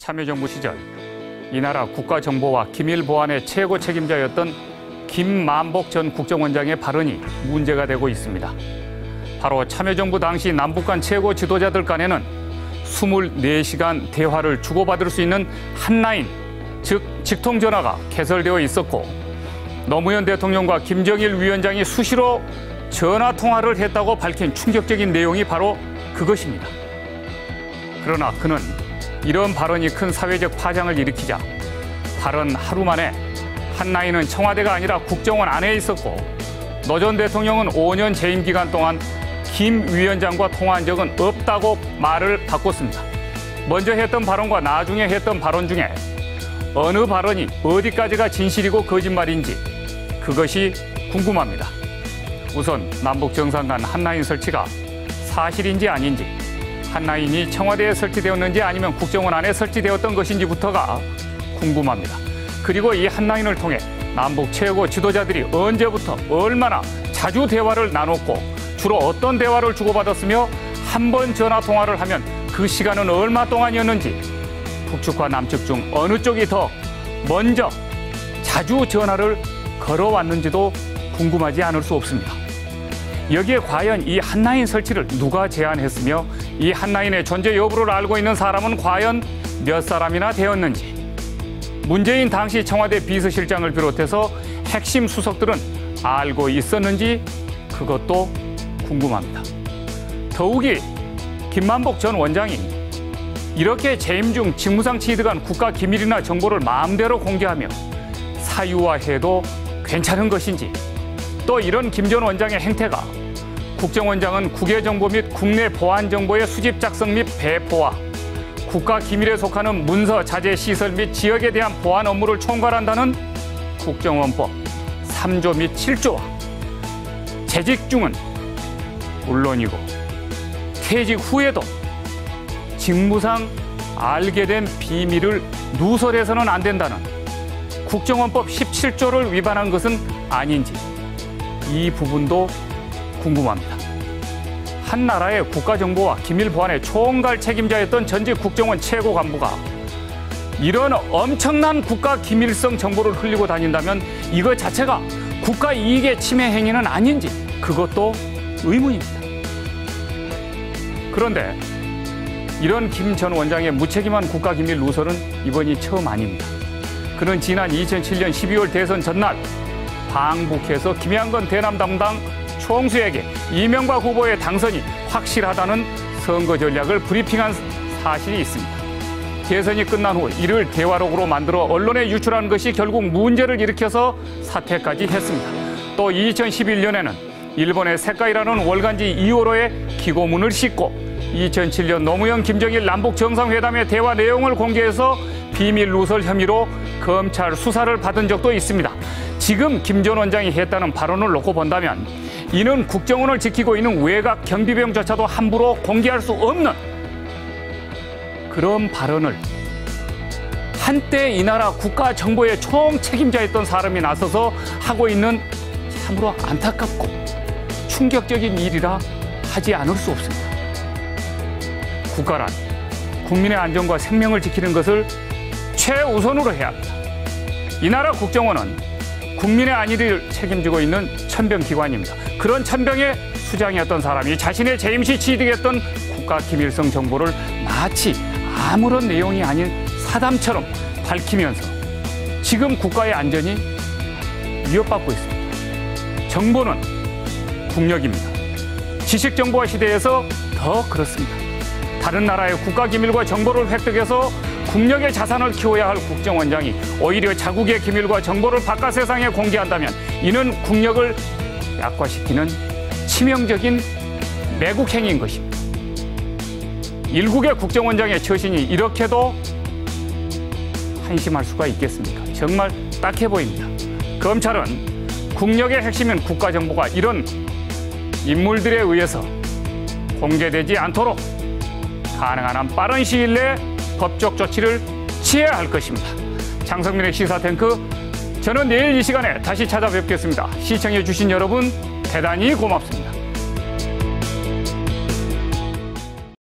참여정부 시절 이 나라 국가정보와 기밀보안의 최고 책임자였던 김만복 전 국정원장의 발언이 문제가 되고 있습니다. 바로 참여정부 당시 남북 간 최고 지도자들 간에는 24시간 대화를 주고받을 수 있는 한라인, 즉 직통전화가 개설되어 있었고 노무현 대통령과 김정일 위원장이 수시로 전화통화를 했다고 밝힌 충격적인 내용이 바로 그것입니다. 그러나 그는 이런 발언이 큰 사회적 파장을 일으키자 발언 하루 만에 한라인은 청와대가 아니라 국정원 안에 있었고 노 전 대통령은 5년 재임 기간 동안 김 위원장과 통화한 적은 없다고 말을 바꿨습니다. 먼저 했던 발언과 나중에 했던 발언 중에 어느 발언이 어디까지가 진실이고 거짓말인지 그것이 궁금합니다. 우선 남북 정상 간 한라인 설치가 사실인지 아닌지, 한라인이 청와대에 설치되었는지 아니면 국정원 안에 설치되었던 것인지부터가 궁금합니다. 그리고 이 한라인을 통해 남북 최고 지도자들이 언제부터 얼마나 자주 대화를 나눴고 주로 어떤 대화를 주고받았으며 한 번 전화 통화를 하면 그 시간은 얼마 동안이었는지, 북측과 남측 중 어느 쪽이 더 먼저 자주 전화를 걸어왔는지도 궁금하지 않을 수 없습니다. 여기에 과연 이 한라인 설치를 누가 제안했으며 이 한라인의 존재 여부를 알고 있는 사람은 과연 몇 사람이나 되었는지, 문재인 당시 청와대 비서실장을 비롯해서 핵심 수석들은 알고 있었는지 그것도 궁금합니다. 더욱이 김만복 전 원장이 이렇게 재임 중 직무상 취득한 국가 기밀이나 정보를 마음대로 공개하며 사유화해도 괜찮은 것인지, 또 이런 김 전 원장의 행태가 국정원장은 국외정보 및 국내 보안 정보의 수집 작성 및 배포와 국가 기밀에 속하는 문서, 자재, 시설 및 지역에 대한 보안 업무를 총괄한다는 국정원법 3조 및 7조와 재직 중은 물론이고 퇴직 후에도 직무상 알게 된 비밀을 누설해서는 안 된다는 국정원법 17조를 위반한 것은 아닌지, 이 부분도 궁금합니다. 한 나라의 국가정보와 기밀보안의 총괄 책임자였던 전직 국정원 최고 간부가 이런 엄청난 국가 기밀성 정보를 흘리고 다닌다면 이거 자체가 국가 이익의 침해 행위는 아닌지 그것도 의문입니다. 그런데 이런 김 전 원장의 무책임한 국가 기밀 누설은 이번이 처음 아닙니다. 그는 지난 2007년 12월 대선 전날 방북해서 김양건 대남 담당 총수에게 이명박 후보의 당선이 확실하다는 선거 전략을 브리핑한 사실이 있습니다. 대선이 끝난 후 이를 대화록으로 만들어 언론에 유출한 것이 결국 문제를 일으켜서 사퇴까지 했습니다. 또 2011년에는 일본의 세카이라는 월간지 2호로에 기고문을 싣고 2007년 노무현 김정일 남북 정상회담의 대화 내용을 공개해서 비밀 누설 혐의로 검찰 수사를 받은 적도 있습니다. 지금 김 전 원장이 했다는 발언을 놓고 본다면 이는 국정원을 지키고 있는 외곽 경비병조차도 함부로 공개할 수 없는 그런 발언을 한때 이 나라 국가정보의 총책임자였던 사람이 나서서 하고 있는 참으로 안타깝고 충격적인 일이라 하지 않을 수 없습니다. 국가란 국민의 안전과 생명을 지키는 것을 최우선으로 해야 합니다. 이 나라 국정원은 국민의 안위를 책임지고 있는 천병기관입니다. 그런 천병의 수장이었던 사람이 자신의 재임 시 취득했던 국가기밀성 정보를 마치 아무런 내용이 아닌 사담처럼 밝히면서 지금 국가의 안전이 위협받고 있습니다. 정보는 국력입니다. 지식정보화 시대에서 더 그렇습니다. 다른 나라의 국가기밀과 정보를 획득해서 국력의 자산을 키워야 할 국정원장이 오히려 자국의 기밀과 정보를 바깥 세상에 공개한다면 이는 국력을 약화시키는 치명적인 매국 행위인 것입니다. 일국의 국정원장의 처신이 이렇게도 한심할 수가 있겠습니까? 정말 딱해 보입니다. 검찰은 국력의 핵심인 국가정보가 이런 인물들에 의해서 공개되지 않도록 가능한 한 빠른 시일 내에 법적 조치를 취해야 할 것입니다. 장성민의 시사탱크, 저는 내일 이 시간에 다시 찾아뵙겠습니다. 시청해 주신 여러분 대단히 고맙습니다.